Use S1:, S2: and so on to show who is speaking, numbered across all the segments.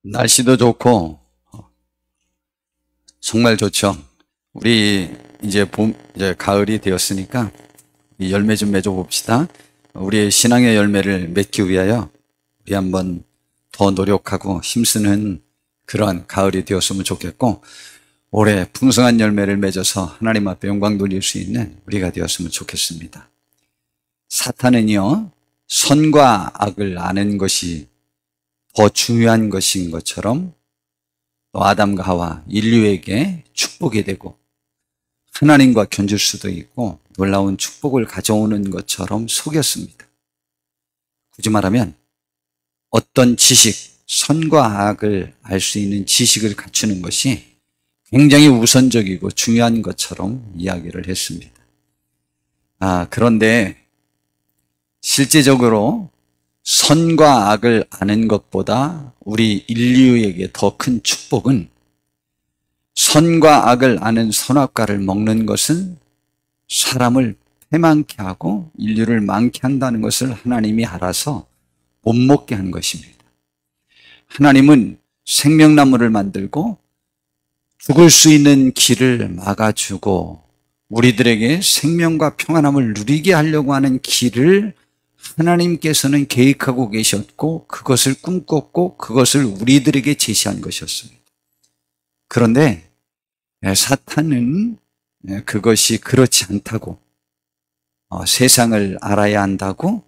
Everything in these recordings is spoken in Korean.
S1: 날씨도 좋고 정말 좋죠. 우리 이제 이제 가을이 되었으니까 이 열매 좀 맺어 봅시다. 우리의 신앙의 열매를 맺기 위하여 우리 한번 더 노력하고 힘쓰는 그러한 가을이 되었으면 좋겠고, 올해 풍성한 열매를 맺어서 하나님 앞에 영광 돌릴 수 있는 우리가 되었으면 좋겠습니다. 사탄은요, 선과 악을 아는 것이 더 중요한 것인 것처럼 또 아담과 하와 인류에게 축복이 되고 하나님과 견줄 수도 있고 놀라운 축복을 가져오는 것처럼 속였습니다. 굳이 말하면 어떤 지식, 선과 악을 알 수 있는 지식을 갖추는 것이 굉장히 우선적이고 중요한 것처럼 이야기를 했습니다. 그런데 실제적으로 선과 악을 아는 것보다 우리 인류에게 더 큰 축복은, 선과 악을 아는 선악과를 먹는 것은 사람을 패망케 하고 인류를 망케 한다는 것을 하나님이 알아서 못 먹게 한 것입니다. 하나님은 생명나무를 만들고 죽을 수 있는 길을 막아주고 우리들에게 생명과 평안함을 누리게 하려고 하는 길을 하나님께서는 계획하고 계셨고 그것을 꿈꿨고 그것을 우리들에게 제시한 것이었습니다. 그런데 사탄은 그것이 그렇지 않다고, 세상을 알아야 한다고,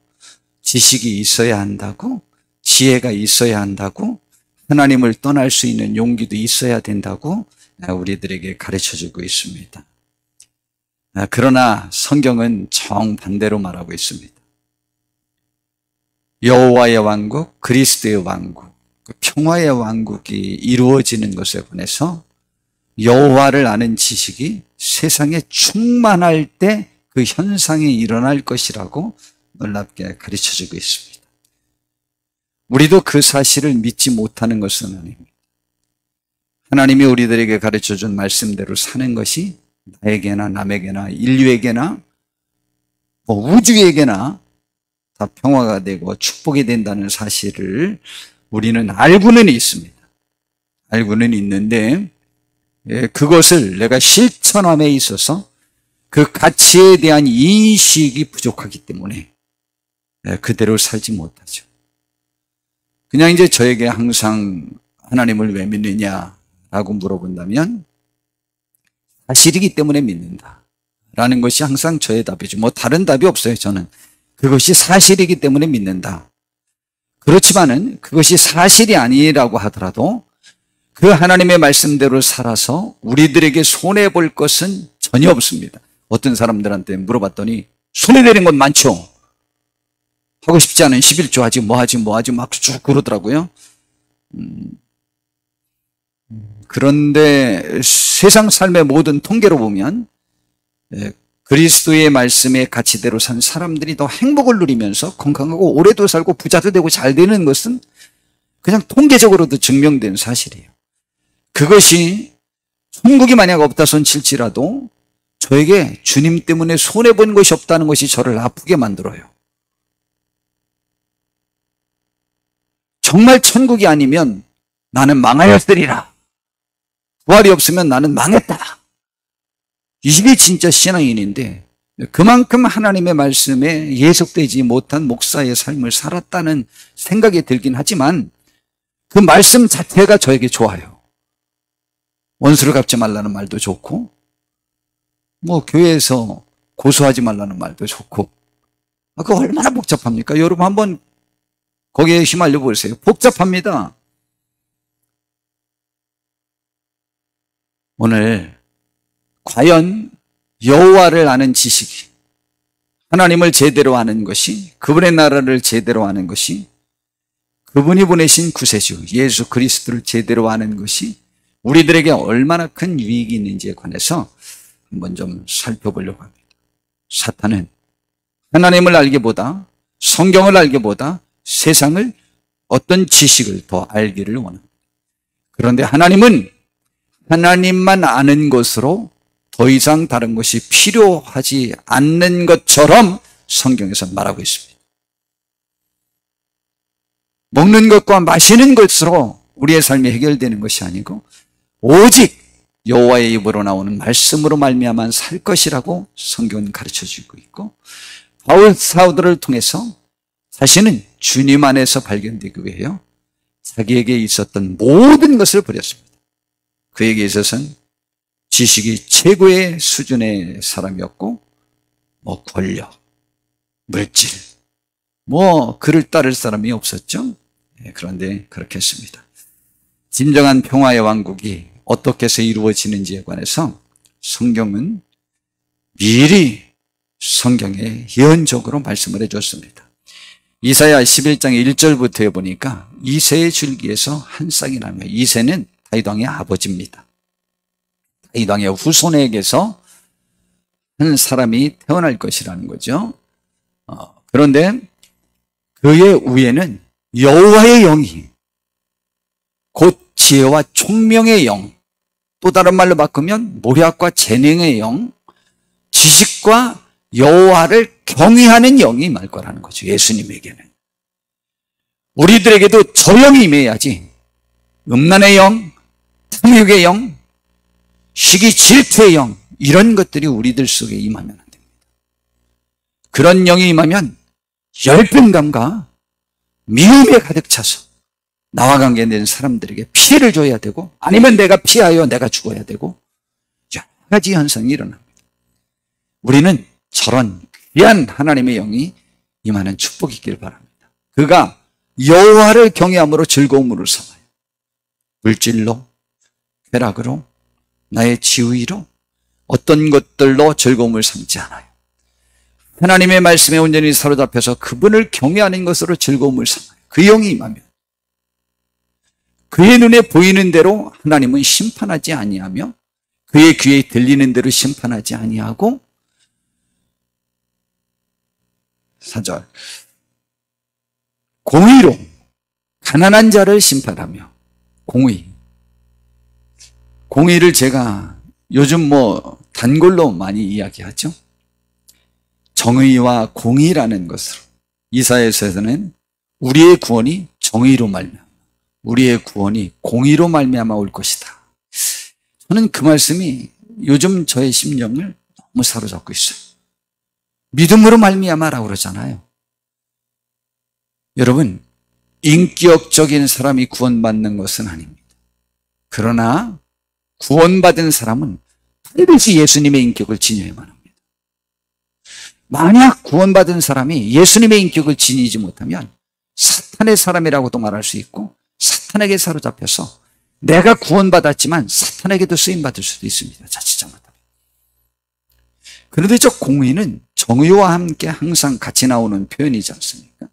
S1: 지식이 있어야 한다고, 지혜가 있어야 한다고, 하나님을 떠날 수 있는 용기도 있어야 된다고 우리들에게 가르쳐주고 있습니다. 그러나 성경은 정반대로 말하고 있습니다. 여호와의 왕국, 그리스도의 왕국, 평화의 왕국이 이루어지는 것에 관해서 여호와를 아는 지식이 세상에 충만할 때 그 현상이 일어날 것이라고 놀랍게 가르쳐주고 있습니다. 우리도 그 사실을 믿지 못하는 것은 아닙니다. 하나님이 우리들에게 가르쳐준 말씀대로 사는 것이 나에게나 남에게나 인류에게나 우주에게나 다 평화가 되고 축복이 된다는 사실을 우리는 알고는 있습니다. 알고는 있는데 그것을 내가 실천함에 있어서 그 가치에 대한 인식이 부족하기 때문에 그대로 살지 못하죠. 그냥 이제 저에게 항상 하나님을 왜 믿느냐라고 물어본다면 사실이기 때문에 믿는다 라는 것이 항상 저의 답이죠. 다른 답이 없어요. 저는 그것이 사실이기 때문에 믿는다. 그렇지만은 그것이 사실이 아니라고 하더라도 그 하나님의 말씀대로 살아서 우리들에게 손해볼 것은 전혀 없습니다. 어떤 사람들한테 물어봤더니 손해되는 건 많죠. 하고 싶지 않은 11조 하지 뭐하지 막 쭉 그러더라고요. 그런데 세상 삶의 모든 통계로 보면 그리스도의 말씀의 가치대로 산 사람들이 더 행복을 누리면서 건강하고 오래도 살고 부자도 되고 잘 되는 것은 그냥 통계적으로도 증명된 사실이에요. 그것이 천국이 만약 없다 손 칠지라도 저에게 주님 때문에 손해본 것이 없다는 것이 저를 아프게 만들어요. 정말 천국이 아니면 나는 망하였으리라. 부활이 없으면 나는 망했다. 이게 진짜 신앙인인데 그만큼 하나님의 말씀에 예속되지 못한 목사의 삶을 살았다는 생각이 들긴 하지만 그 말씀 자체가 저에게 좋아요. 원수를 갚지 말라는 말도 좋고 교회에서 고소하지 말라는 말도 좋고 그거 얼마나 복잡합니까? 여러분 한번 거기에 휘말려 보세요. 복잡합니다. 오늘 과연 여호와를 아는 지식이, 하나님을 제대로 아는 것이, 그분의 나라를 제대로 아는 것이, 그분이 보내신 구세주 예수 그리스도를 제대로 아는 것이 우리들에게 얼마나 큰 유익이 있는지에 관해서 한번 좀 살펴보려고 합니다. 사탄은 하나님을 알기보다, 성경을 알기보다 세상을, 어떤 지식을 더 알기를 원합니다. 그런데 하나님은 하나님만 아는 것으로 더 이상 다른 것이 필요하지 않는 것처럼 성경에서 말하고 있습니다. 먹는 것과 마시는 것으로 우리의 삶이 해결되는 것이 아니고 오직 여호와의 입으로 나오는 말씀으로 말미암아 살 것이라고 성경은 가르쳐주고 있고, 바울 사도를 통해서 자신은 주님 안에서 발견되기 위해요 자기에게 있었던 모든 것을 버렸습니다. 그에게 있어서는 지식이 최고의 수준의 사람이었고, 권력, 물질, 그를 따를 사람이 없었죠. 그런데 그렇게 했습니다. 진정한 평화의 왕국이 어떻게 해서 이루어지는지에 관해서 성경은 미리 성경에 예언적으로 말씀을 해줬습니다. 이사야 11장 1절부터에 보니까 이새의 줄기에서 한 싹이 나며, 이새는 다윗 왕의 아버지입니다. 다윗 왕의 후손에게서 한 사람이 태어날 것이라는 거죠. 그런데 그의 위에는 여호와의 영이, 곧 지혜와 총명의 영, 또 다른 말로 바꾸면 모략과 재능의 영, 지식과 여호와를 경외하는 영이 임할 거라는 거죠. 예수님에게는. 우리들에게도 저 영이 임해야지 음란의 영, 탐욕의 영, 시기 질투의 영, 이런 것들이 우리들 속에 임하면 안 됩니다. 그런 영이 임하면 열등감과 미움에 가득 차서 나와 관계된 사람들에게 피해를 줘야 되고, 아니면 내가 피하여 내가 죽어야 되고, 여러 가지 현상이 일어납니다. 우리는 저런 귀한 하나님의 영이 임하는 축복이 있기를 바랍니다. 그가 여호와를 경외함으로 즐거움으로 삼아요. 물질로, 쾌락으로, 나의 지위로, 어떤 것들로 즐거움을 삼지 않아요. 하나님의 말씀에 온전히 사로잡혀서 그분을 경외하는 것으로 즐거움을 삼아요. 그 영이 임하면 그의 눈에 보이는 대로 하나님은 심판하지 아니하며, 그의 귀에 들리는 대로 심판하지 아니하고, 4절, 공의로 가난한 자를 심판하며. 공의를 제가 요즘 단골로 많이 이야기하죠. 정의와 공의라는 것으로, 이사야서에서는 우리의 구원이 정의로 말미암아, 우리의 구원이 공의로 말미암아 올 것이다. 저는 그 말씀이 요즘 저의 심령을 너무 사로잡고 있어요. 믿음으로 말미암아라고 그러잖아요. 여러분, 인격적인 사람이 구원받는 것은 아닙니다. 그러나 구원받은 사람은 반드시 예수님의 인격을 지녀야만 합니다. 만약 구원받은 사람이 예수님의 인격을 지니지 못하면 사탄의 사람이라고도 말할 수 있고, 사탄에게 사로잡혀서 내가 구원받았지만 사탄에게도 쓰임받을 수도 있습니다. 자칫 잘못하면. 그런데 저 공의는 정의와 함께 항상 같이 나오는 표현이지 않습니까?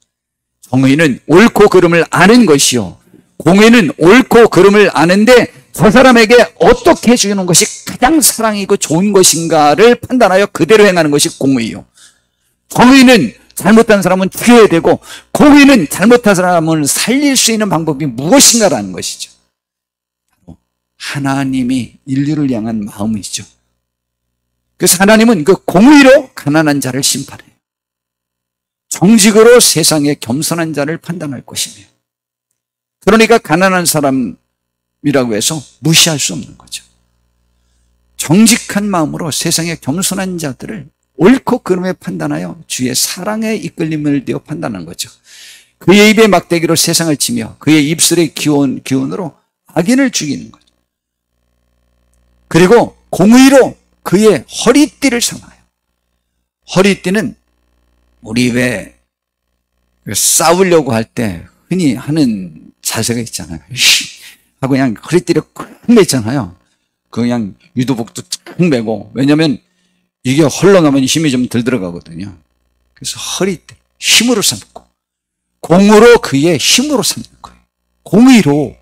S1: 정의는 옳고 그름을 아는 것이요, 공의는 옳고 그름을 아는데 저 사람에게 어떻게 해주는 것이 가장 사랑이고 좋은 것인가를 판단하여 그대로 행하는 것이 공의요. 정의는 잘못한 사람은 죽여야 되고, 공의는 잘못한 사람을 살릴 수 있는 방법이 무엇인가라는 것이죠. 하나님이 인류를 향한 마음이죠. 그래서 하나님은 그 공의로 가난한 자를 심판해요. 정직으로 세상의 겸손한 자를 판단할 것이며, 그러니까 가난한 사람이라고 해서 무시할 수 없는 거죠. 정직한 마음으로 세상의 겸손한 자들을 옳고 그름에 판단하여 주의 사랑에 이끌림을 되어 판단하는 거죠. 그의 입의 막대기로 세상을 치며 그의 입술의 기운으로 악인을 죽이는 거죠. 그리고 공의로 그의 허리띠를 삼아요. 허리띠는 우리 왜 싸우려고 할 때 흔히 하는 자세가 있잖아요. 하고 그냥 허리띠를 꽉 매잖아요. 그냥 유도복도 쫙 매고, 왜냐면 이게 헐렁하면 힘이 좀 덜 들어가거든요. 그래서 허리띠 힘으로 삼고, 공으로 그의 힘으로 삼는 거예요. 공의로.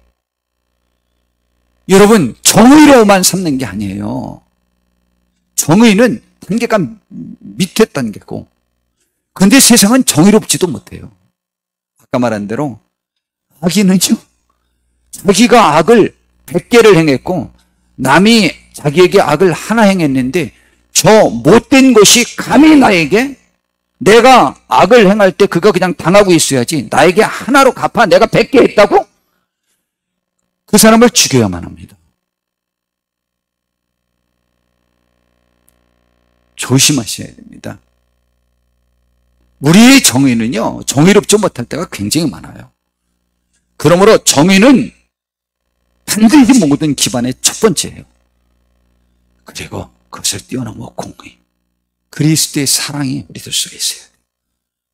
S1: 여러분, 정의로만 삼는 게 아니에요. 정의는 단계가 밑에 단계고, 그런데 세상은 정의롭지도 못해요. 아까 말한 대로 악인은요, 자기가 악을 100개를 행했고 남이 자기에게 악을 하나 행했는데 저 못된 것이 감히 나에게, 내가 악을 행할 때 그거 그냥 당하고 있어야지 나에게 하나로 갚아 내가 100개 했다고? 그 사람을 죽여야만 합니다. 조심하셔야 됩니다. 우리의 정의는요, 정의롭지 못할 때가 굉장히 많아요. 그러므로 정의는 반드시 모든 기반의 첫 번째예요. 그리고 그것을 뛰어넘어 공의. 그리스도의 사랑이 우리들 속에 있어야 돼요.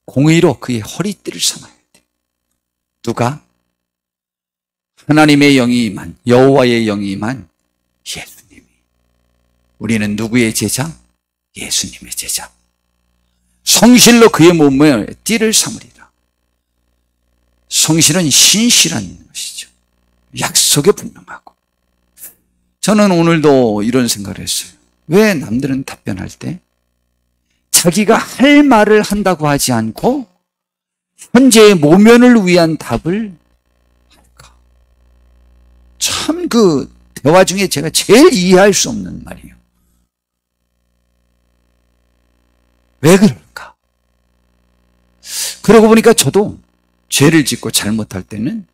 S1: 공의로 그의 허리띠를 삼아야 돼요. 누가? 하나님의 영이 임한, 여호와의 영이 임한 예수님이. 우리는 누구의 제자? 예수님의 제자. 성실로 그의 몸에 띠를 삼으리라. 성실은 신실한 것이죠. 약속에 분명하고. 저는 오늘도 이런 생각을 했어요. 왜 남들은 답변할 때 자기가 할 말을 한다고 하지 않고 현재의 모면을 위한 답을 할까? 참 그 대화 중에 제가 제일 이해할 수 없는 말이에요. 왜 그럴까? 그러고 보니까 저도 죄를 짓고 잘못할 때는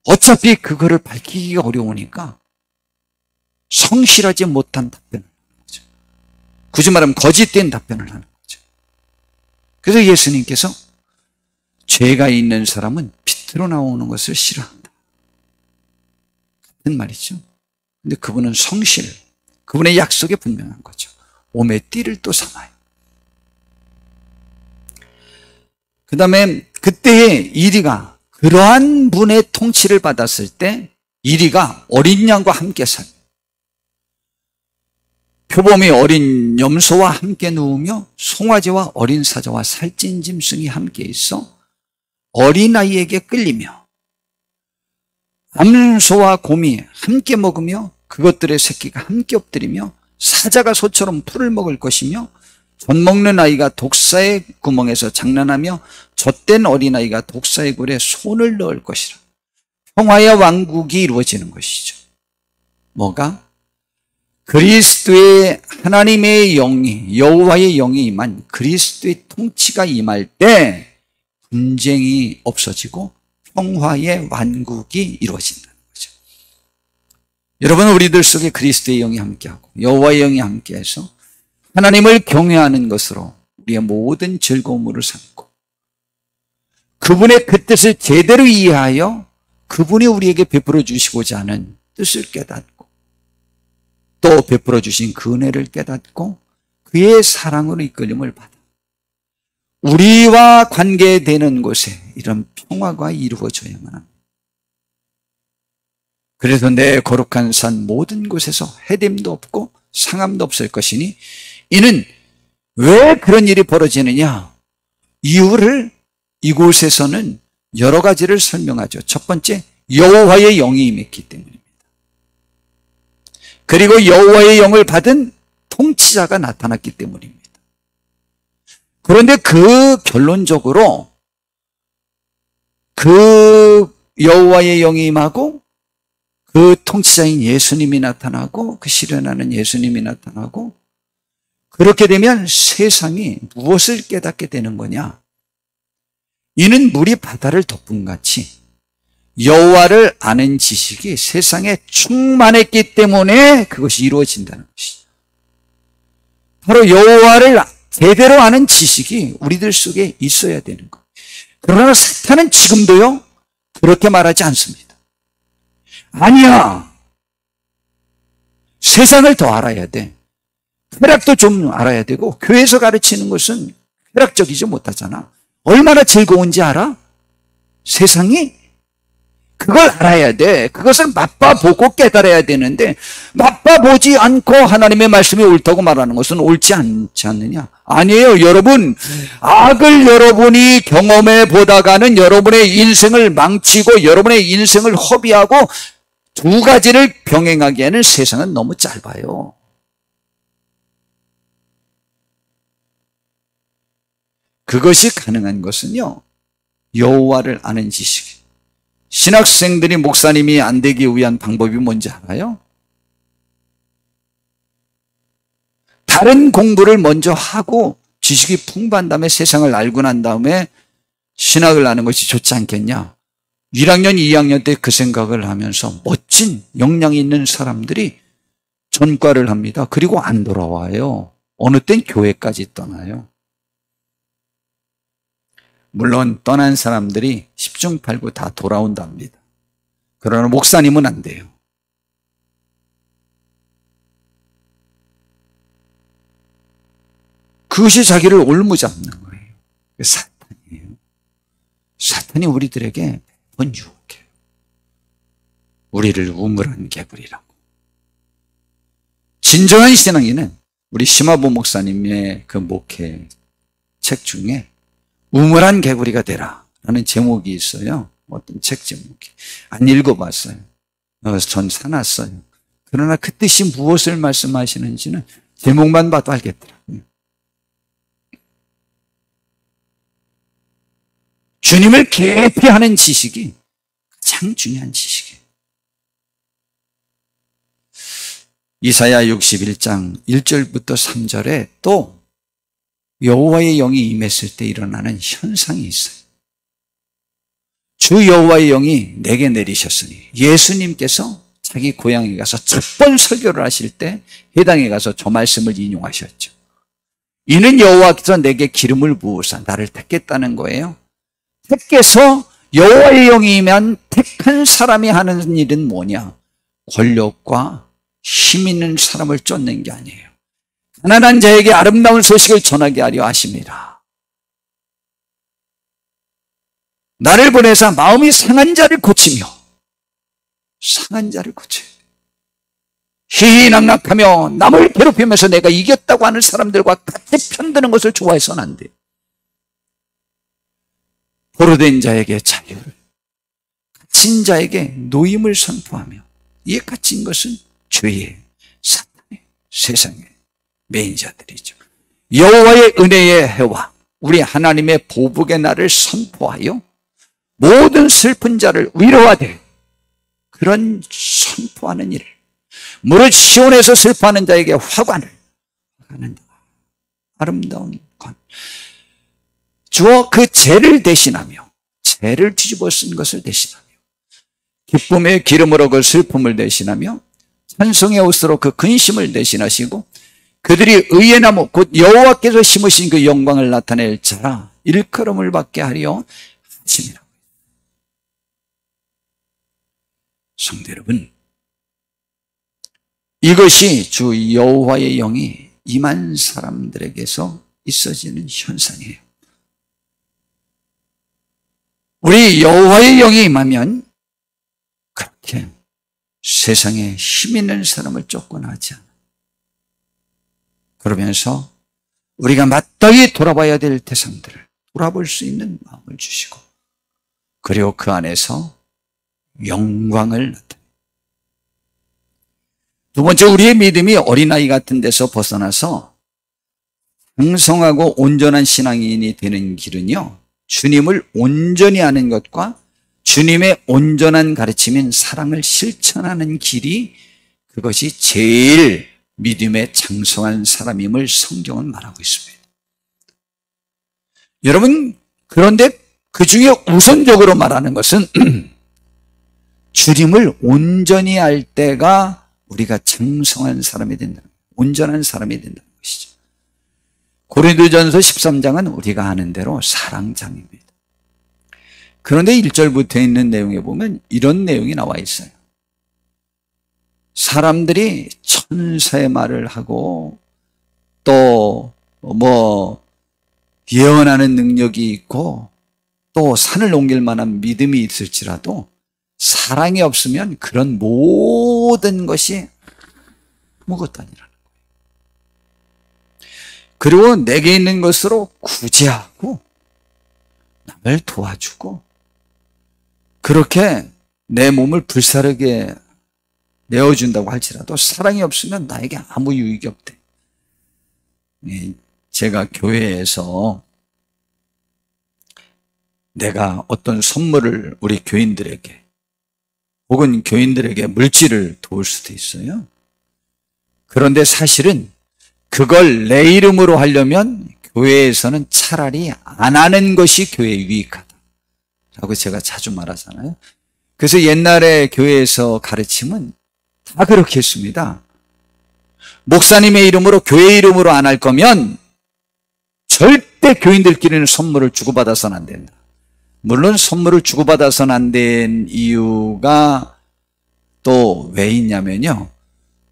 S1: 어차피 그거를 밝히기가 어려우니까 성실하지 못한 답변을 하는 거죠. 굳이 말하면 거짓된 답변을 하는 거죠. 그래서 예수님께서 죄가 있는 사람은 빛으로 나오는 것을 싫어한다. 같은 말이죠. 근데 그분은 성실, 그분의 약속에 분명한 거죠. 몸에 띠를 또 삼아요. 그 다음에 그때에 이리가 그러한 분의 통치를 받았을 때 이리가 어린 양과 함께 살아요. 표범이 어린 염소와 함께 누우며 송아지와 어린 사자와 살찐 짐승이 함께 있어 어린아이에게 끌리며 암소와 곰이 함께 먹으며 그것들의 새끼가 함께 엎드리며 사자가 소처럼 풀을 먹을 것이며 젖 먹는 아이가 독사의 구멍에서 장난하며 젖된 어린아이가 독사의 굴에 손을 넣을 것이라. 평화의 왕국이 이루어지는 것이죠. 뭐가? 그리스도의 하나님의 영이, 여호와의 영이 임한 그리스도의 통치가 임할 때 분쟁이 없어지고 평화의 왕국이 이루어진다는 거죠. 여러분, 우리들 속에 그리스도의 영이 함께하고 여호와의 영이 함께해서 하나님을 경외하는 것으로 우리의 모든 즐거움을 삼고 그분의 그 뜻을 제대로 이해하여 그분이 우리에게 베풀어 주시고자 하는 뜻을 깨닫고 또 베풀어 주신 그 은혜를 깨닫고 그의 사랑으로 이끌림을 받아 우리와 관계되는 곳에 이런 평화가 이루어져야만 합니다. 그래서 내 거룩한 산 모든 곳에서 해됨도 없고 상함도 없을 것이니 이는 왜 그런 일이 벌어지느냐? 이유를 이곳에서는 여러 가지를 설명하죠. 첫 번째, 여호와의 영이 임했기 때문입니다. 그리고 여호와의 영을 받은 통치자가 나타났기 때문입니다. 그런데 그 결론적으로 그 여호와의 영이 임하고 그 통치자인 예수님이 나타나고 그 실현하는 예수님이 나타나고 그렇게 되면 세상이 무엇을 깨닫게 되는 거냐? 이는 물이 바다를 덮은 같이 여호와를 아는 지식이 세상에 충만했기 때문에 그것이 이루어진다는 것이죠. 바로 여호와를 제대로 아는 지식이 우리들 속에 있어야 되는 것. 그러나 사탄은 지금도요 그렇게 말하지 않습니다. 아니야. 세상을 더 알아야 돼. 쾌락도 좀 알아야 되고 교회에서 가르치는 것은 쾌락적이지 못하잖아. 얼마나 즐거운지 알아? 세상이 그걸 알아야 돼. 그것을 맛봐보고 깨달아야 되는데 맛봐보지 않고 하나님의 말씀이 옳다고 말하는 것은 옳지 않지 않느냐? 아니에요. 여러분, 악을 여러분이 경험해 보다가는 여러분의 인생을 망치고 여러분의 인생을 허비하고 두 가지를 병행하기에는 세상은 너무 짧아요. 그것이 가능한 것은요, 여호와를 아는 지식. 신학생들이 목사님이 안 되기 위한 방법이 뭔지 알아요? 다른 공부를 먼저 하고 지식이 풍부한 다음에 세상을 알고 난 다음에 신학을 아는 것이 좋지 않겠냐? 1학년, 2학년 때 그 생각을 하면서 멋진 역량 있는 사람들이 전과를 합니다. 그리고 안 돌아와요. 어느 땐 교회까지 떠나요. 물론 떠난 사람들이 10중 8구 다 돌아온답니다. 그러나 목사님은 안 돼요. 그것이 자기를 올무잡는 거예요. 사탄이에요. 사탄이 우리들에게 매번 유혹해요. 우리를 우물한 개구리라고. 진정한 신앙인은 우리 심화보 목사님의 그 목회 책 중에 우물한 개구리가 되라 라는 제목이 있어요. 어떤 책 제목이. 안 읽어봤어요. 전 사놨어요. 그러나 그 뜻이 무엇을 말씀하시는지는 제목만 봐도 알겠더라고요. 주님을 계피하는 지식이 가장 중요한 지식이에요. 이사야 61장 1절부터 3절에 또 여호와의 영이 임했을 때 일어나는 현상이 있어요. 주 여호와의 영이 내게 내리셨으니, 예수님께서 자기 고향에 가서 첫 번 설교를 하실 때 회당에 가서 저 말씀을 인용하셨죠. 이는 여호와께서 내게 기름을 부으사 나를 택했다는 거예요. 택해서 여호와의 영이 임한 택한 사람이 하는 일은 뭐냐? 권력과 힘 있는 사람을 쫓는 게 아니에요. 가난한 자에게 아름다운 소식을 전하게 하려 하십니다. 나를 보내사 마음이 상한 자를 고치며, 상한 자를 고쳐요. 희희낙낙하며 남을 괴롭히면서 내가 이겼다고 하는 사람들과 같이 편드는 것을 좋아해서는 안 돼요. 포로된 자에게 자유를, 갇힌 자에게 노임을 선포하며, 이에 갇힌 것은 죄의, 사탄의, 세상의 매인자들이죠. 여호와의 은혜의 해와 우리 하나님의 보복의 날을 선포하여 모든 슬픈 자를 위로하되, 그런 선포하는 일을, 무릇 시온에서 슬퍼하는 자에게 화관을 하는다. 아름다운 관. 주어 그 죄를 대신하며, 죄를 뒤집어 쓴 것을 대신하며, 기쁨의 기름으로 그 슬픔을 대신하며, 찬송의 옷으로 그 근심을 대신하시고, 그들이 의의 나무 곧 여호와께서 심으신 그 영광을 나타낼 자라 일컬음을 받게 하려 하심이라. 성도 여러분, 이것이 주 여호와의 영이 임한 사람들에게서 있어지는 현상이에요. 우리 여호와의 영이 임하면 그렇게 세상에 힘 있는 사람을 쫓겨나지 않아. 그러면서 우리가 마땅히 돌아봐야 될 대상들을 돌아볼 수 있는 마음을 주시고, 그리고 그 안에서 영광을 나타내요. 두 번째, 우리의 믿음이 어린아이 같은 데서 벗어나서 풍성하고 온전한 신앙인이 되는 길은요, 주님을 온전히 아는 것과 주님의 온전한 가르침인 사랑을 실천하는 길이, 그것이 제일 믿음에 장성한 사람임을 성경은 말하고 있습니다. 여러분, 그런데 그 중에 우선적으로 말하는 것은 주님을 온전히 알 때가 우리가 장성한 사람이 된다는 거예요. 온전한 사람이 된다는 것이죠. 고린도전서 13장은 우리가 아는 대로 사랑장입니다. 그런데 1절부터 있는 내용에 보면 이런 내용이 나와 있어요. 사람들이 천사의 말을 하고 또 예언하는 능력이 있고 또 산을 옮길 만한 믿음이 있을지라도 사랑이 없으면 그런 모든 것이 아무것도 아니라는 거예요. 그리고 내게 있는 것으로 구제하고 남을 도와주고 그렇게 내 몸을 불사르게 내어준다고 할지라도 사랑이 없으면 나에게 아무 유익이 없대. 제가 교회에서 내가 어떤 선물을 우리 교인들에게 혹은 교인들에게 물질을 도울 수도 있어요. 그런데 사실은 그걸 내 이름으로 하려면 교회에서는 차라리 안 하는 것이 교회에 유익하다. 라고 제가 자주 말하잖아요. 그래서 옛날에 교회에서 가르침은 다 그렇게 했습니다. 목사님의 이름으로, 교회 이름으로 안 할 거면 절대 교인들끼리는 선물을 주고받아서는 안 된다. 물론 선물을 주고받아서는 안 된 이유가 또 왜 있냐면요,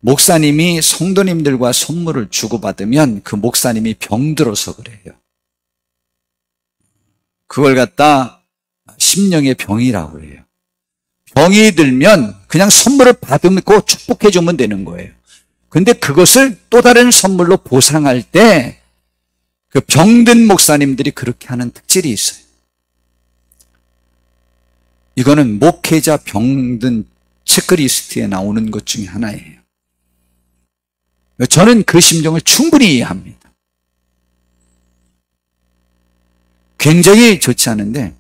S1: 목사님이 성도님들과 선물을 주고받으면 그 목사님이 병들어서 그래요. 그걸 갖다 심령의 병이라고 해요. 병이 들면 그냥 선물을 받고 축복해 주면 되는 거예요. 근데 그것을 또 다른 선물로 보상할 때 그 병든 목사님들이 그렇게 하는 특질이 있어요. 이거는 목회자 병든 체크리스트에 나오는 것 중에 하나예요. 저는 그 심정을 충분히 이해합니다. 굉장히 좋지 않은데,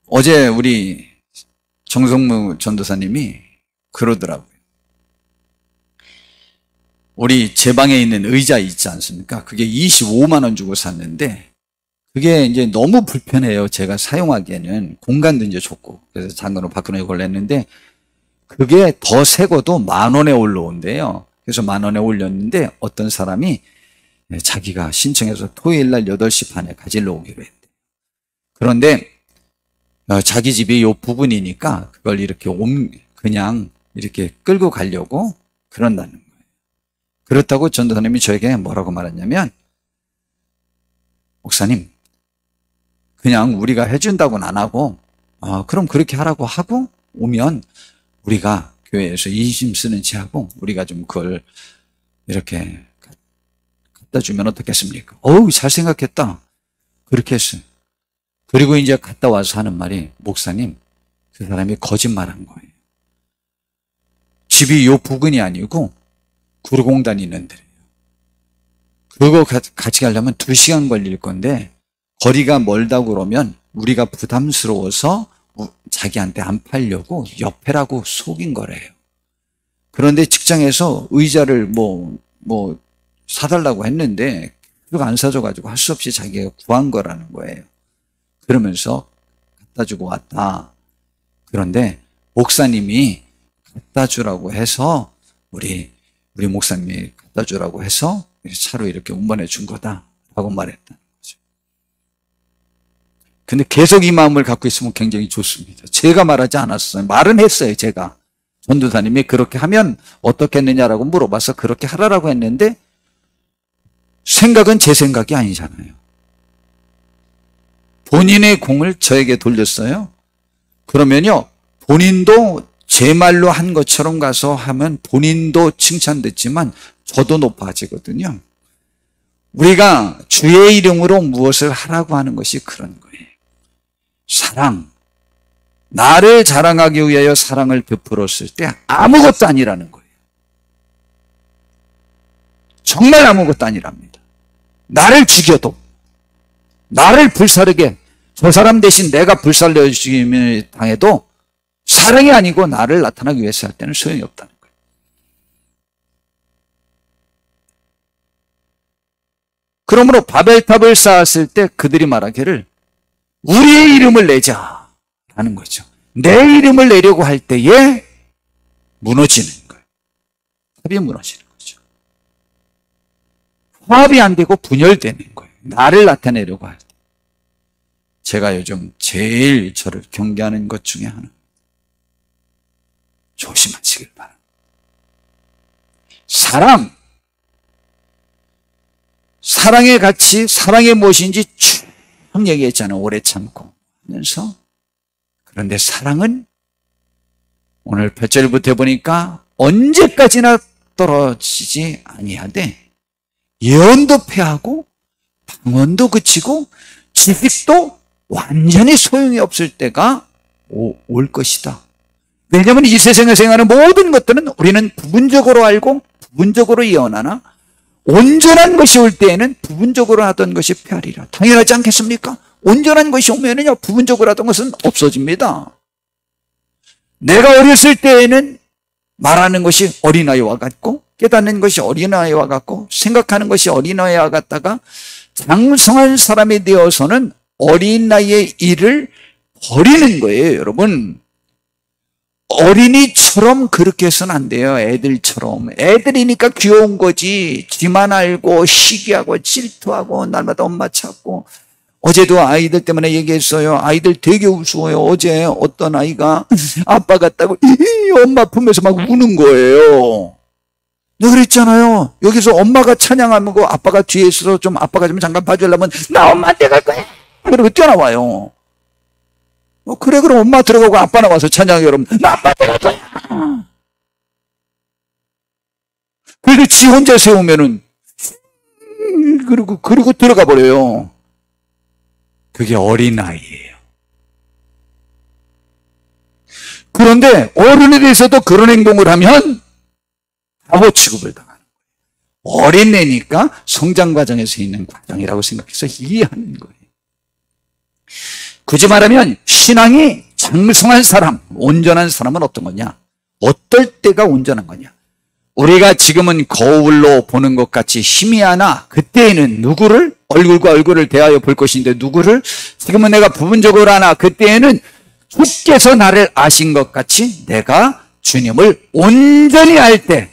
S1: 어제 우리 정성무 전도사님이 그러더라고요. 우리 제 방에 있는 의자 있지 않습니까? 그게 25만 원 주고 샀는데 그게 이제 너무 불편해요. 제가 사용하기에는. 공간도 이제 좁고. 그래서 장거로 바꾸는 걸 냈는데 그게 더 새거도 10,000원에 올라온대요. 그래서 10,000원에 올렸는데 어떤 사람이 자기가 신청해서 토요일 날 8시 반에 가지러 오기로 했대. 그런데 자기 집이 요 부분이니까 그걸 이렇게 그냥 이렇게 끌고 가려고 그런다는 거예요. 그렇다고 전도사님이 저에게 뭐라고 말했냐면, 목사님, 그냥 우리가 해준다고는 안 하고, 그럼 그렇게 하라고 하고 오면 우리가 교회에서 인심 쓰는 체 하고 우리가 좀 그걸 이렇게 갖다 주면 어떻겠습니까? 어우, 잘 생각했다. 그렇게 했어요. 그리고 이제 갔다 와서 하는 말이, 목사님, 그 사람이 거짓말한 거예요. 집이 요 부근이 아니고 구로공단이 있는 데예요. 그거 같이 가려면 2시간 걸릴 건데 거리가 멀다고 그러면 우리가 부담스러워서 자기한테 안 팔려고 옆에라고 속인 거래요. 그런데 직장에서 의자를 뭐 사달라고 했는데 그거 안 사줘가지고 할 수 없이 자기가 구한 거라는 거예요. 그러면서 갖다 주고 왔다. 그런데 목사님이 갖다 주라고 해서 우리 목사님이 갖다 주라고 해서 차로 이렇게 운반해 준 거다라고 말했다는 거죠. 근데 계속 이 마음을 갖고 있으면 굉장히 좋습니다. 제가 말하지 않았어요. 말은 했어요, 제가. 전도사님이 그렇게 하면 어떻겠느냐라고 물어봐서 그렇게 하라고 했는데 생각은 제 생각이 아니잖아요. 본인의 공을 저에게 돌렸어요. 그러면요, 본인도 제 말로 한 것처럼 가서 하면 본인도 칭찬됐지만 저도 높아지거든요. 우리가 주의 이름으로 무엇을 하라고 하는 것이 그런 거예요. 사랑. 나를 자랑하기 위하여 사랑을 베풀었을 때 아무것도 아니라는 거예요. 정말 아무것도 아니랍니다. 나를 죽여도, 나를 불사르게, 저 사람 대신 내가 불살려주심을 당해도 사랑이 아니고 나를 나타나기 위해서 할 때는 소용이 없다는 거예요. 그러므로 바벨탑을 쌓았을 때 그들이 말하기를 우리의 이름을 내자라는 거죠. 내 이름을 내려고 할 때에 무너지는 거예요. 합이 무너지는 거죠. 화합이 안 되고 분열되는 거예요. 나를 나타내려고 할 때. 제가 요즘 제일 저를 경계하는 것 중에 하나. 조심하시길 바랍니다. 사랑의 가치, 사랑의 무엇인지 쭉 얘기했잖아요. 오래 참고 하면서. 그런데 사랑은 오늘 8절부터 보니까 언제까지나 떨어지지 아니하되 예언도 패하고 방언도 그치고 지식도 완전히 소용이 없을 때가 올 것이다. 왜냐하면 이 세상에 생각하는 모든 것들은 우리는 부분적으로 알고 부분적으로 예언하나 온전한 것이 올 때에는 부분적으로 하던 것이 패하리라. 당연하지 않겠습니까? 온전한 것이 오면은요, 부분적으로 하던 것은 없어집니다. 내가 어렸을 때에는 말하는 것이 어린아이와 같고 깨닫는 것이 어린아이와 같고 생각하는 것이 어린아이와 같다가 장성한 사람이 되어서는 어린아이의 일을 버리는 거예요, 여러분. 어린이처럼 그렇게 해서는 안 돼요. 애들처럼. 애들이니까 귀여운 거지. 지만 알고 시기하고 질투하고 날마다 엄마 찾고. 어제도 아이들 때문에 얘기했어요. 아이들 되게 우스워요. 어제 어떤 아이가 아빠 같다고 엄마 품에서 막 우는 거예요. 내가 그랬잖아요. 여기서 엄마가 찬양하고 아빠가 뒤에 있어서 좀 아빠가 좀 잠깐 봐주려면 나 엄마한테 갈 거야. 그러고 뛰어나와요. 그래 그럼 엄마 들어가고 아빠 나와서 찬양해. 여러분 나 아빠한테 갈 거야. 그래도 지 혼자 세우면은 그리고 들어가 버려요. 그게 어린아이예요. 그런데 어른에 대해서도 그런 행동을 하면 바보 취급을 당하는 거예요. 어린애니까 성장 과정에서 있는 과정이라고 생각해서 이해하는 거예요. 굳이 말하면 신앙이 장성한 사람, 온전한 사람은 어떤 거냐? 어떨 때가 온전한 거냐? 우리가 지금은 거울로 보는 것 같이 희미하나 그때에는 누구를? 얼굴과 얼굴을 대하여 볼 것인데 누구를? 지금은 내가 부분적으로 하나 그때에는 주께서 나를 아신 것 같이 내가 주님을 온전히 알 때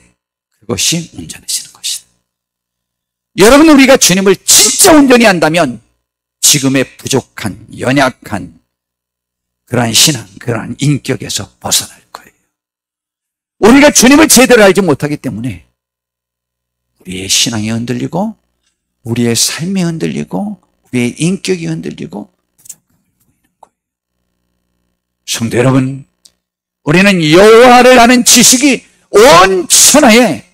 S1: 그것이 온전해지는 것이다. 여러분 우리가 주님을 진짜 온전히 안다면 지금의 부족한 연약한 그러한 신앙, 그러한 인격에서 벗어날 거예요. 우리가 주님을 제대로 알지 못하기 때문에 우리의 신앙이 흔들리고 우리의 삶이 흔들리고 우리의 인격이 흔들리고 부족함을 보이는 거예요. 성도 여러분, 우리는 여호와를 아는 지식이 온 천하에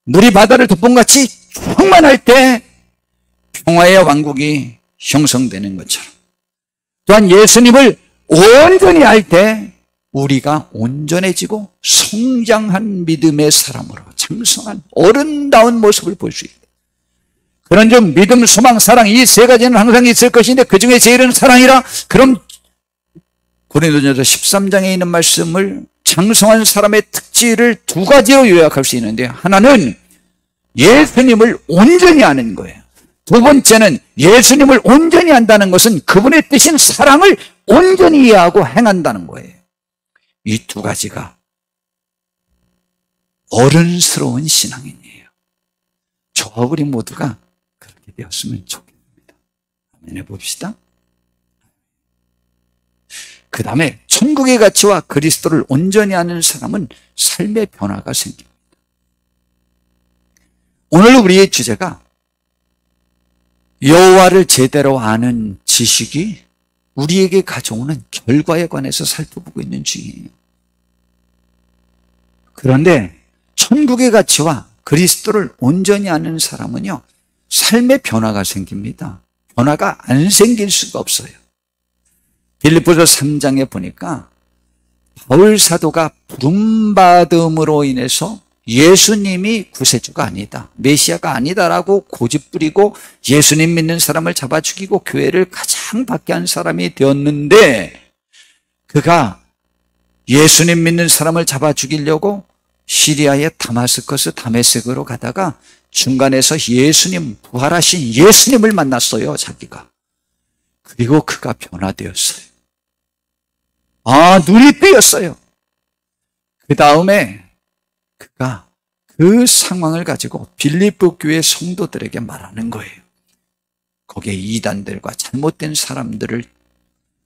S1: 물이 바다를 덮음같이 충만할 때 평화의 왕국이 형성되는 것처럼 또한 예수님을 온전히 알 때 우리가 온전해지고 성장한 믿음의 사람으로 장성한 어른다운 모습을 볼 수 있다. 그런 점 믿음, 소망, 사랑 이 세 가지는 항상 있을 것인데 그 중에 제일은 사랑이라. 그럼 고린도전서 13장에 있는 말씀을 장성한 사람의 특질을 두 가지로 요약할 수 있는데 하나는 예수님을 온전히 아는 거예요. 두 번째는 예수님을 온전히 안다는 것은 그분의 뜻인 사랑을 온전히 이해하고 행한다는 거예요. 이 두 가지가 어른스러운 신앙인이에요. 저와 우리 모두가 그렇게 되었으면 좋겠습니다. 한번 해봅시다. 그 다음에 천국의 가치와 그리스도를 온전히 아는 사람은 삶의 변화가 생깁니다. 오늘 우리의 주제가 여호와를 제대로 아는 지식이 우리에게 가져오는 결과에 관해서 살펴보고 있는 중이에요. 그런데 천국의 가치와 그리스도를 온전히 아는 사람은요, 삶의 변화가 생깁니다. 변화가 안 생길 수가 없어요. 빌립보서 3장에 보니까 바울 사도가 부름받음으로 인해서 예수님이 구세주가 아니다, 메시아가 아니다라고 고집부리고 예수님 믿는 사람을 잡아 죽이고 교회를 가장 밖에 한 사람이 되었는데, 그가 예수님 믿는 사람을 잡아 죽이려고 시리아의 다메섹으로 가다가 중간에서 예수님, 부활하신 예수님을 만났어요, 자기가. 그리고 그가 변화되었어요. 눈이 뜨였어요. 그 다음에 그가 그 상황을 가지고 빌립보 교회 성도들에게 말하는 거예요. 거기에 이단들과 잘못된 사람들을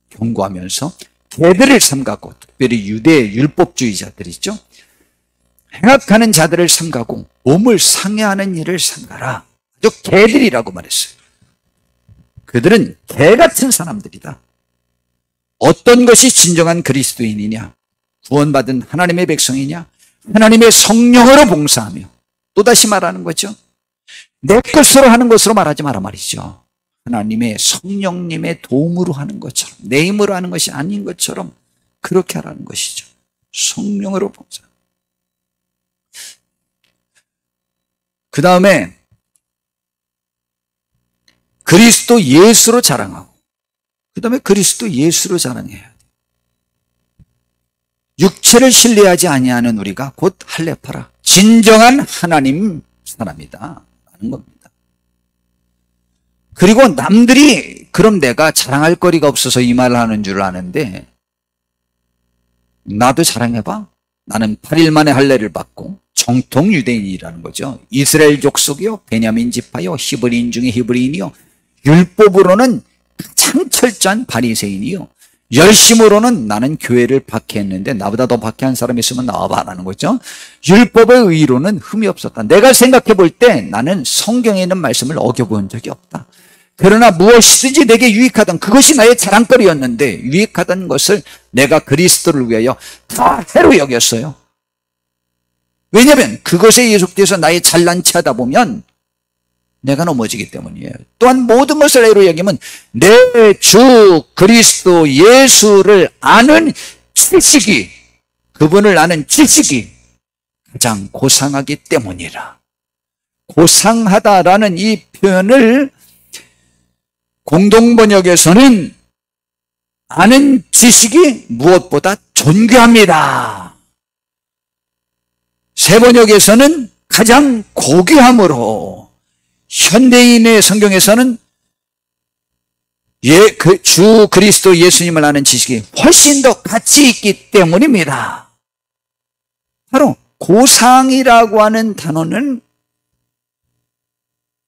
S1: 경고하면서 개들을 삼가고, 특별히 유대 율법주의자들이죠, 행악하는 자들을 삼가고 몸을 상해하는 일을 삼가라. 아주 개들이라고 말했어요. 그들은 개 같은 사람들이다. 어떤 것이 진정한 그리스도인이냐? 구원받은 하나님의 백성이냐? 하나님의 성령으로 봉사하며, 또다시 말하는 거죠, 내 것으로 하는 것으로 말하지 마라 말이죠. 하나님의 성령님의 도움으로 하는 것처럼, 내 힘으로 하는 것이 아닌 것처럼 그렇게 하라는 것이죠. 성령으로 봉사. 그 다음에 그리스도 예수로 자랑하고, 그 다음에 그리스도 예수로 자랑해야 돼. 육체를 신뢰하지 아니하는 우리가 곧 할례파라, 진정한 하나님 사람이다 라는 겁니다. 그리고 남들이 그럼 내가 자랑할 거리가 없어서 이 말을 하는 줄 아는데, 나도 자랑해봐. 나는 8일 만에 할례를 받고 정통 유대인이라는 거죠. 이스라엘 족속이요, 베냐민 지파요, 히브리인 중에 히브리인이요, 율법으로는 가장 철저한 바리새인이요, 열심으로는 나는 교회를 박해했는데 나보다 더 박해한 사람이 있으면 나와봐라는 거죠. 율법의 의로는 흠이 없었다. 내가 생각해 볼 때 나는 성경에 있는 말씀을 어겨본 적이 없다. 그러나 무엇이든지 내게 유익하던 그것이 나의 자랑거리였는데, 유익하던 것을 내가 그리스도를 위하여 다 해로 여겼어요. 왜냐하면 그것에 예속돼서 나의 잘난 체 하다 보면 내가 넘어지기 때문이에요. 또한 모든 것을 해로 여기면 내 주 그리스도 예수를 아는 지식이, 그분을 아는 지식이 가장 고상하기 때문이라. 고상하다라는 이 표현을 공동번역에서는 아는 지식이 무엇보다 존귀합니다. 세번역에서는 가장 고귀함으로, 현대인의 성경에서는 주 그리스도 예수님을 아는 지식이 훨씬 더 가치 있기 때문입니다. 바로 고상이라고 하는 단어는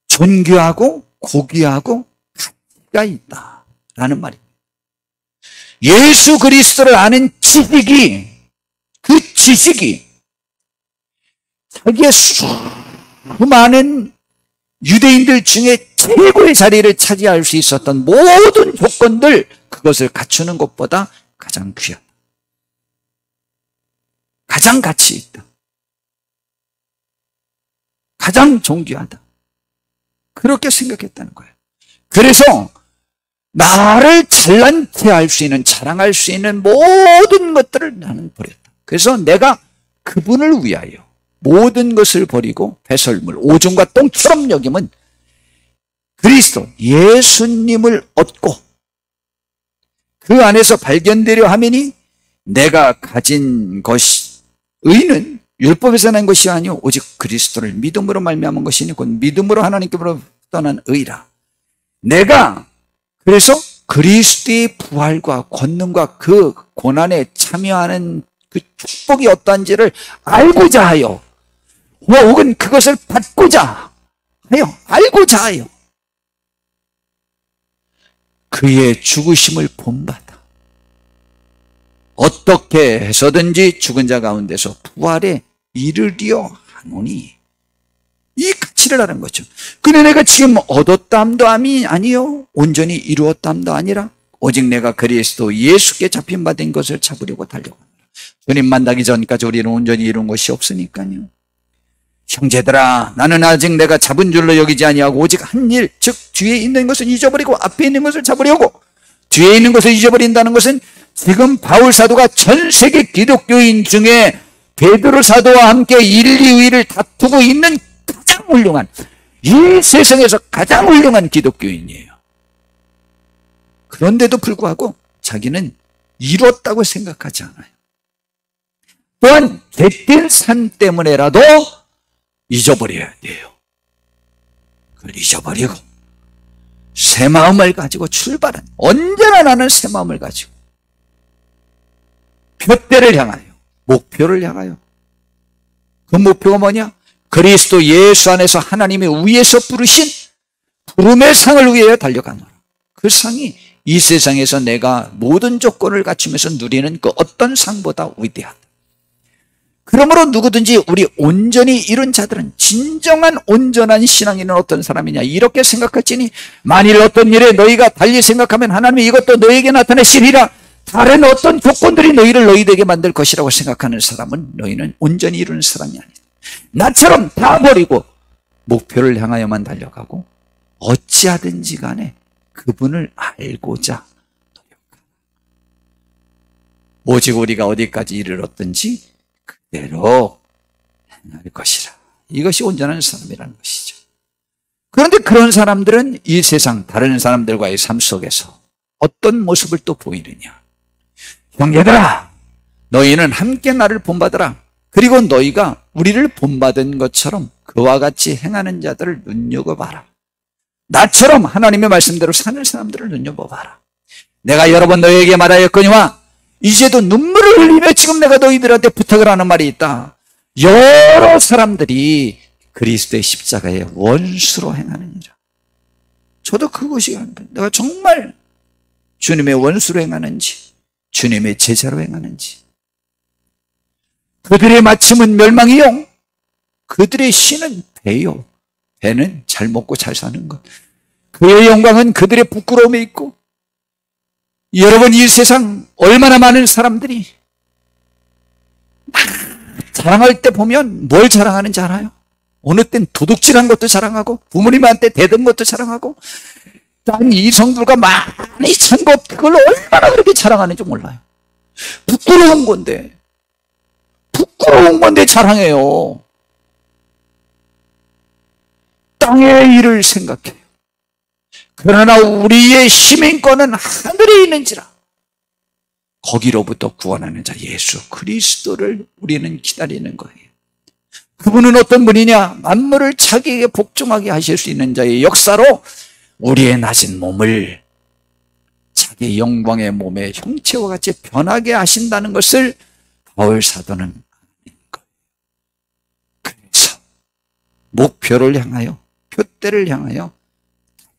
S1: 존귀하고 고귀하고 가치가 있다라는 말입니다. 예수 그리스도를 아는 지식이, 그 지식이 자기의 수많은 유대인들 중에 최고의 자리를 차지할 수 있었던 모든 조건들, 그것을 갖추는 것보다 가장 귀하다. 가장 가치 있다. 가장 존귀하다. 그렇게 생각했다는 거예요. 그래서 나를 잘난 체할 수 있는, 자랑할 수 있는 모든 것들을 나는 버렸다. 그래서 내가 그분을 위하여 모든 것을 버리고 배설물, 오줌과 똥처럼 여기면 그리스도 예수님을 얻고 그 안에서 발견되려 하매니 내가 가진 것이, 의는 율법에서 난 것이 아니오 오직 그리스도를 믿음으로 말미암은 것이니 곧 믿음으로 하나님께로부터 떠난 의라. 내가 그래서 그리스도의 부활과 권능과 그 고난에 참여하는 그 축복이 어떠한지를 알고자 하여, 혹은 그것을 받고자 하여, 알고자 하여 그의 죽으심을 본받아 어떻게 해서든지 죽은 자 가운데서 부활에 이르리어 하노니, 이 가치를 아는 거죠. 근데 내가 지금 얻었담도 아니요 온전히 이루었담도 아니라 오직 내가 그리스도 예수께 잡힌 바 된 것을 잡으려고 달려간다. 주님 만나기 전까지 우리는 온전히 이룬 것이 없으니까요. 형제들아, 나는 아직 내가 잡은 줄로 여기지 아니하고 오직 한 일, 즉 뒤에 있는 것을 잊어버리고 앞에 있는 것을 잡으려고. 뒤에 있는 것을 잊어버린다는 것은 지금 바울 사도가 전 세계 기독교인 중에 베드로 사도와 함께 1, 2위를 다투고 있는 가장 훌륭한, 이 세상에서 가장 훌륭한 기독교인이에요. 그런데도 불구하고 자기는 이뤘다고 생각하지 않아요. 또한 겟된 산 때문에라도 잊어버려야 돼요. 그걸 잊어버리고 새 마음을 가지고 출발한, 언제나 나는 새 마음을 가지고 표대를 향하여, 목표를 향하여. 그 목표가 뭐냐? 그리스도 예수 안에서 하나님의 위에서 부르신 부름의 상을 위하여 달려가노라. 그 상이 이 세상에서 내가 모든 조건을 갖추면서 누리는 그 어떤 상보다 위대하다. 그러므로 누구든지 우리 온전히 이룬 자들은, 진정한 온전한 신앙인은 어떤 사람이냐 이렇게 생각할지니, 만일 어떤 일에 너희가 달리 생각하면 하나님이 이것도 너희에게 나타내시리라. 다른 어떤 조건들이 너희들에게 만들 것이라고 생각하는 사람은 너희는 온전히 이룬 사람이 아니다. 나처럼 다 버리고 목표를 향하여만 달려가고 어찌하든지 간에 그분을 알고자 노력하라. 오직 우리가 어디까지 이르렀든지 그대로 행할 것이라. 이것이 온전한 사람이라는 것이죠. 그런데 그런 사람들은 이 세상 다른 사람들과의 삶 속에서 어떤 모습을 또 보이느냐? 형제들아, 너희는 함께 나를 본받으라. 그리고 너희가 우리를 본받은 것처럼 그와 같이 행하는 자들을 눈여겨봐라. 나처럼 하나님의 말씀대로 사는 사람들을 눈여겨봐라. 내가 여러 번 너희에게 말하였거니와 이제도 눈물을 흘리며 지금 내가 너희들한테 부탁을 하는 말이 있다. 여러 사람들이 그리스도의 십자가에 원수로 행하느니라. 저도 그것이 내가 정말 주님의 원수로 행하는지, 주님의 제자로 행하는지. 그들의 마침은 멸망이요, 그들의 신은 배요. 배는 잘 먹고 잘 사는 것. 그의 영광은 그들의 부끄러움에 있고. 여러분, 이 세상 얼마나 많은 사람들이 자랑할 때 보면 뭘 자랑하는지 알아요? 어느 땐 도둑질한 것도 자랑하고, 부모님한테 대든 것도 자랑하고, 난 이성들과 많이 찬 것, 그걸 얼마나 그렇게 자랑하는지 몰라요. 부끄러운 건데 자랑해요. 땅의 일을 생각해요. 그러나 우리의 시민권은 하늘에 있는지라. 거기로부터 구원하는 자 예수 그리스도를 우리는 기다리는 거예요. 그분은 어떤 분이냐? 만물을 자기에게 복종하게 하실 수 있는 자의 역사로 우리의 낮은 몸을 자기의 영광의 몸의 형체와 같이 변하게 하신다는 것을 바울 사도는 아는 거예요. 그래서 목표를 향하여, 표대를 향하여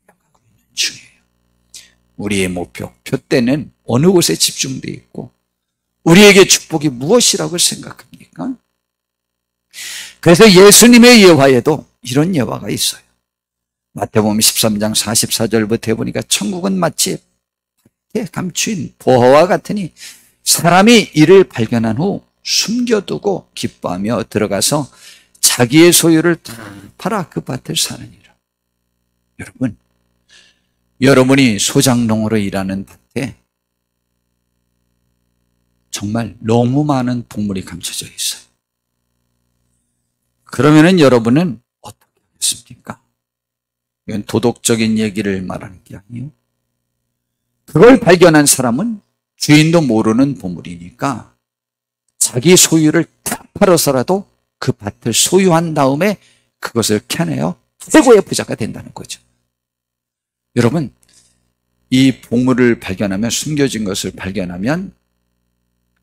S1: 달려가고 있는 중이에요. 우리의 목표, 표대는 어느 곳에 집중되어 있고 우리에게 축복이 무엇이라고 생각합니까? 그래서 예수님의 예화에도 이런 예화가 있어요. 마태복음 13장 44절부터 해보니까 천국은 마치 밭에 감추인 보화와 같으니 사람이 이를 발견한 후 숨겨두고 기뻐하며 들어가서 자기의 소유를 다 팔아 그 밭을 사느니라. 여러분, 여러분이 소장농으로 일하는 밭에 정말 너무 많은 동물이 감춰져 있어요. 그러면은 여러분은 어떻게 하겠습니까? 이건 도덕적인 얘기를 말하는 게 아니에요. 그걸 발견한 사람은 주인도 모르는 보물이니까 자기 소유를 다 팔아서라도 그 밭을 소유한 다음에 그것을 캐내어 최고의 부자가 된다는 거죠. 여러분, 이 보물을 발견하면, 숨겨진 것을 발견하면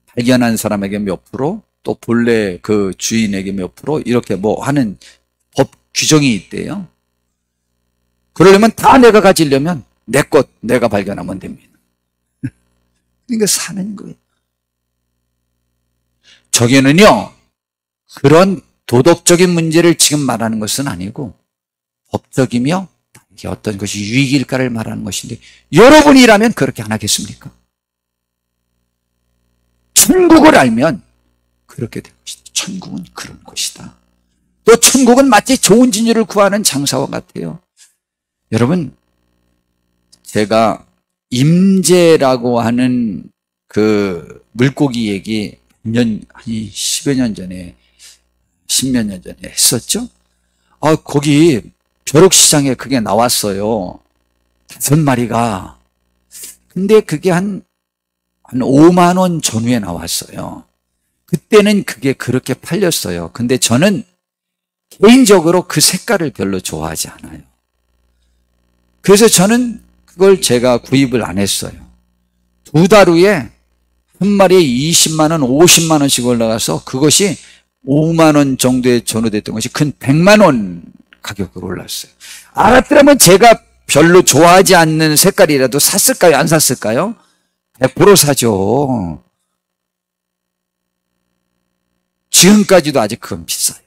S1: 발견한 사람에게 몇 프로, 또 본래 그 주인에게 몇 프로, 이렇게 뭐 하는 법 규정이 있대요. 그러려면 다 내가 가지려면 내 것 내가 발견하면 됩니다. 그러니까 사는 거예요. 저기는요, 그런 도덕적인 문제를 지금 말하는 것은 아니고 법적이며 이게 어떤 것이 유익일까를 말하는 것인데, 여러분이라면 그렇게 안 하겠습니까? 천국을 알면 그렇게 될 것이다. 천국은 그런 것이다. 또 천국은 마치 좋은 진주를 구하는 장사와 같아요. 여러분, 제가 임재라고 하는 그 물고기 얘기 한 10여 년 전에, 10몇 년 전에 했었죠? 거기 벼룩시장에 그게 나왔어요. 5마리가. 근데 그게 한 5만 원 전후에 나왔어요. 그때는 그게 그렇게 팔렸어요. 근데 저는 개인적으로 그 색깔을 별로 좋아하지 않아요. 그래서 저는 그걸 제가 구입을 안 했어요. 2달 후에 한 마리에 20만 원, 50만 원씩 올라가서 그것이 5만 원 정도에 전후됐던 것이 근 100만 원 가격으로 올랐어요. 알았더라면 제가 별로 좋아하지 않는 색깔이라도 샀을까요? 안 샀을까요? 100% 사죠. 지금까지도 아직 그건 비싸요.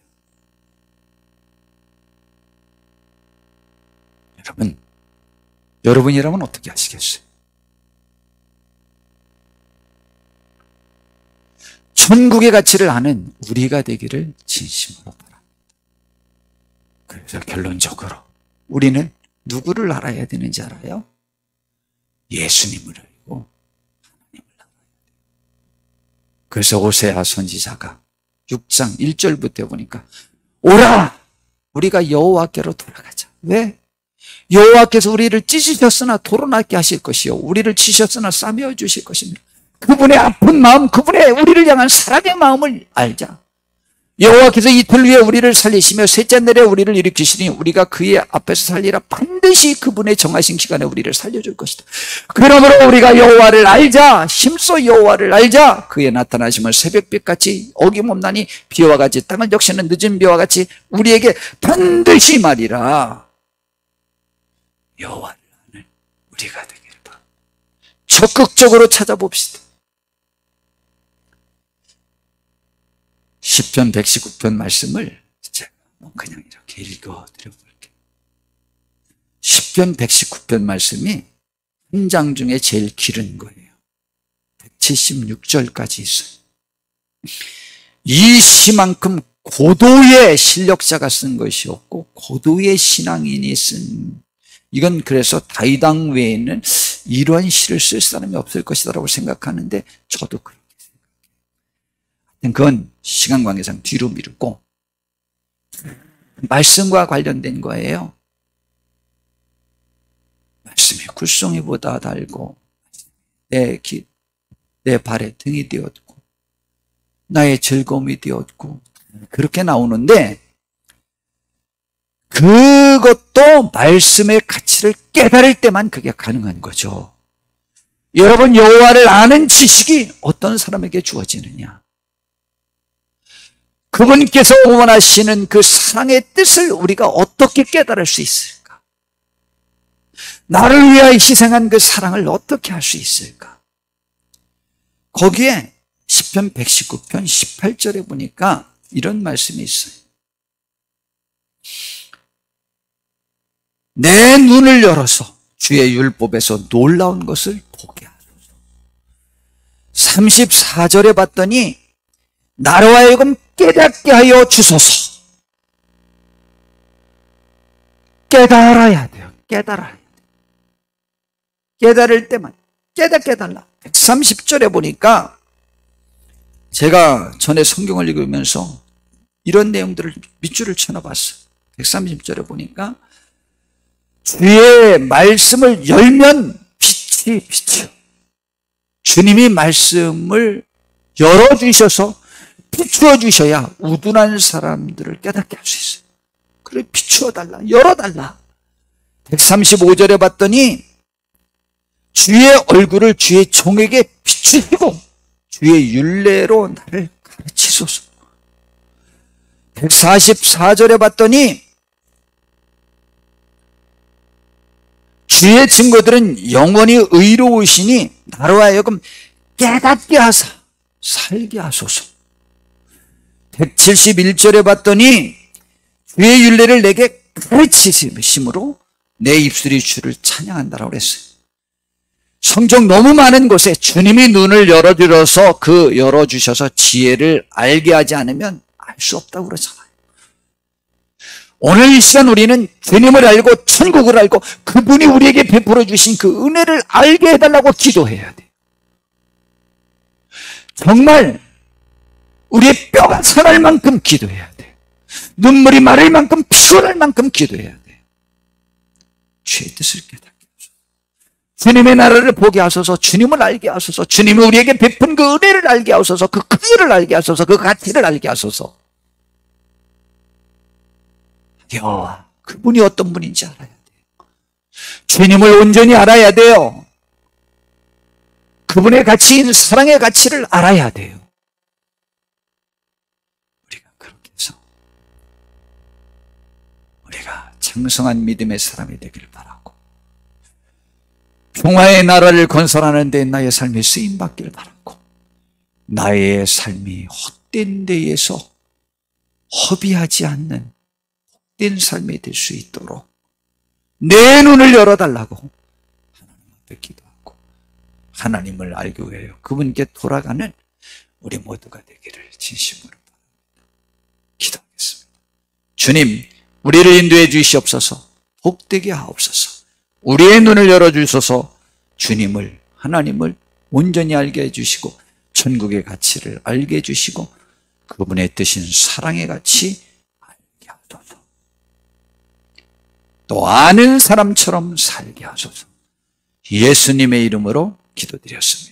S1: 여러분이라면 어떻게 하시겠어요? 천국의 가치를 아는 우리가 되기를 진심으로 바랍니다. 그래서 결론적으로 우리는 누구를 알아야 되는지 알아요? 예수님을 알고 하나님을 알아야 돼요. 그래서 호세아 선지자가 6장 1절부터 보니까 오라! 우리가 여호와께로 돌아가자. 왜? 여호와께서 우리를 찢으셨으나 도로나게 하실 것이요 우리를 치셨으나 싸매어 주실 것입니다. 그분의 아픈 마음, 그분의 우리를 향한 사랑의 마음을 알자. 여호와께서 이틀 후에 우리를 살리시며 셋째 날에 우리를 일으키시니 우리가 그의 앞에서 살리라. 반드시 그분의 정하신 기간에 우리를 살려줄 것이다. 그러므로 우리가 여호와를 알자. 힘써 여호와를 알자. 그의 나타나심은 새벽빛같이 어김없나니 비와 같이 땅을 적시는 늦은 비와 같이 우리에게 반드시 말이라. 여호와를 아는 우리가 되기를 바랍니다. 적극적으로 찾아봅시다. 시편 119편 말씀을 제가 그냥 이렇게 읽어드려 볼게요. 시편 119편 말씀이 한 장 중에 제일 길은 거예요. 176절까지 있어요. 이 시만큼 고도의 실력자가 쓴 것이 없고 고도의 신앙인이 쓴, 이건 그래서 다윗왕 외에는 이러한 시를 쓸 사람이 없을 것이라고 생각하는데 저도 그렇게 생각해요. 그건 시간 관계상 뒤로 미루고 말씀과 관련된 거예요. 말씀이 굴송이보다 달고 내 발에 등이 되었고 나의 즐거움이 되었고 그렇게 나오는데, 그것도 말씀의 가치를 깨달을 때만 그게 가능한 거죠. 여러분, 여호와를 아는 지식이 어떤 사람에게 주어지느냐? 그분께서 원하시는 그 사랑의 뜻을 우리가 어떻게 깨달을 수 있을까? 나를 위하여 희생한 그 사랑을 어떻게 할 수 있을까? 거기에 시편 119편 18절에 보니까 이런 말씀이 있어요. 내 눈을 열어서 주의 율법에서 놀라운 것을 보게 하소서. 34절에 봤더니 나로 하여금 깨닫게 하여 주소서. 깨달아야 돼요. 깨달아야 돼요. 깨달을 때만 깨닫게 해달라. 130절에 보니까 제가 전에 성경을 읽으면서 이런 내용들을 밑줄을 쳐놔봤어요. 130절에 보니까 주의 말씀을 열면 빛이 비치요. 주님이 말씀을 열어주셔서 비추어 주셔야 우둔한 사람들을 깨닫게 할 수 있어요. 그래, 비추어달라, 열어달라. 135절에 봤더니 주의 얼굴을 주의 종에게 비추시고 주의 율례로 나를 가르치소서. 144절에 봤더니 주의 증거들은 영원히 의로우시니 나로 하여금 깨닫게 하사 살게 하소서. 171절에 봤더니 주의 율례를 내게 가르치심으로 내 입술이 주를 찬양한다라고 그랬어요. 성경 너무 많은 곳에 주님이 눈을 열어주셔서 지혜를 알게 하지 않으면 알 수 없다고 그러잖아요. 오늘 이 시간 우리는 주님을 알고 천국을 알고 그분이 우리에게 베풀어 주신 그 은혜를 알게 해달라고 기도해야 돼요. 정말 우리의 뼈가 상할 만큼 기도해야 돼요. 눈물이 마를 만큼 피곤할 만큼 기도해야 돼요. 주의 뜻을 깨닫게 하소서. 주님의 나라를 보게 하소서. 주님을 알게 하소서. 주님이 우리에게 베푼 그 은혜를 알게 하소서. 그 크기를 알게 하소서. 그 가치를 알게 하소서. 여호와, 그분이 어떤 분인지 알아야 돼요. 주님을 온전히 알아야 돼요. 그분의 가치인 사랑의 가치를 알아야 돼요. 우리가 그렇게 해서 우리가 장성한 믿음의 사람이 되길 바라고, 평화의 나라를 건설하는 데 나의 삶이 쓰임받길 바라고, 나의 삶이 헛된 데에서 허비하지 않는 헛된 삶이 될 수 있도록 내 눈을 열어달라고 하나님 앞에 기도하고 하나님을 알기 위해 그분께 돌아가는 우리 모두가 되기를 진심으로 바랍니다. 기도하겠습니다. 주님, 우리를 인도해 주시옵소서. 복되게 하옵소서. 우리의 눈을 열어주셔서 주님을, 하나님을 온전히 알게 해주시고 천국의 가치를 알게 해주시고 그분의 뜻인 사랑의 가치 알게 하소서. 또 아는 사람처럼 살게 하소서. 예수님의 이름으로 기도드렸습니다.